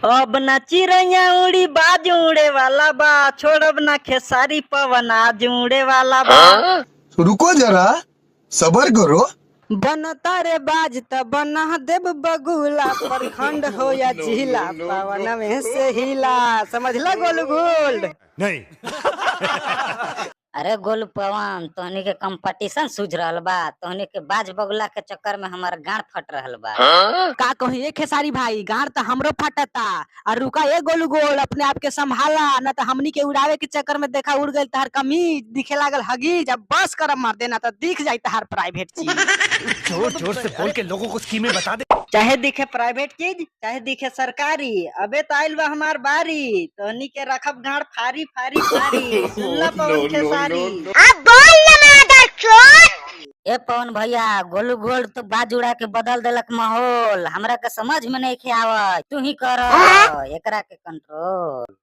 अब ना चिड़ैया उड़ी बाज उड़े वाला बा, छोड़ब ना खेसारी पवन आज उड़े वाला बा। रुको जरा, सबर करो। बनता रे बाज त बना देव बगुला, प्रखंड हो या जिला पवन में से हिला। समझला गोलू गोल्ड? नहीं। अरे गोलू पवन, तोहनी के कंपटीशन सूझ रहल बा। तोहनी के बाज बगुला के चक्कर में हमार गांड फट रहल बा। का कही ए खेसारी भाई, गाड़ तो हमरो फटता। और रुका ए गोलू गोल्ड, अपने आप के संभाला, न तो हमनी के उड़ावे के चक्कर में देखा उड़ गई तहार कमीज, दिखे लागल हगी। जब बस कर मार देना तो दिख जाई तहार प्राइवेट चीज। जोर जोर से बोल के लोगों को स्कीमें बता दे। चाहे दिखे प्राइवेट चीज, चाहे दिखे सरकारी, अबे तो आइल बा हमार बारी। तोहनी के रखब गाड़ फारी फारी फारी। सुनला पवन खेसारी? ए पवन भैया, गोलू गोल्ड तो बाज उड़ा के बदल देलक माहौल। हमरा के समझ में नहीं आवत, तू ही कर एकरा के कंट्रोल।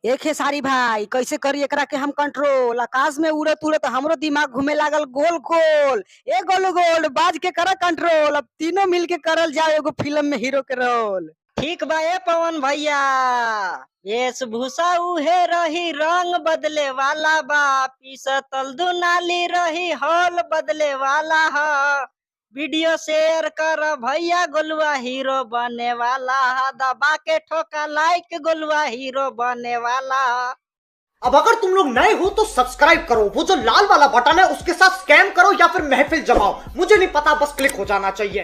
ए खेसारी भाई, कैसे करी एकरा के हम कंट्रोल? आकाश में उड़त उड़त हमरो दिमाग घूमे लागल गोल गोल। ए गोलू गोल्ड, बाज के करा कंट्रोल। अब तीनों मिल के करल जाओ एगो फिल्म में हीरो के रोल। ठीक बा ए पवन भैया, वेशभूषा उहे रही, रंग बदले वाला बा। पीसतल दुनाली रही, हॉल बदले वाला ह। वीडियो शेयर कर भैया, गोलुआ हीरो बने वाला है। दबा के ठोका लाइक, गोलुआ हीरो बने वाला। अब अगर तुम लोग नए हो तो सब्सक्राइब करो, वो जो लाल वाला बटन है उसके साथ स्कैम करो या फिर महफिल जमाओ, मुझे नहीं पता, बस क्लिक हो जाना चाहिए।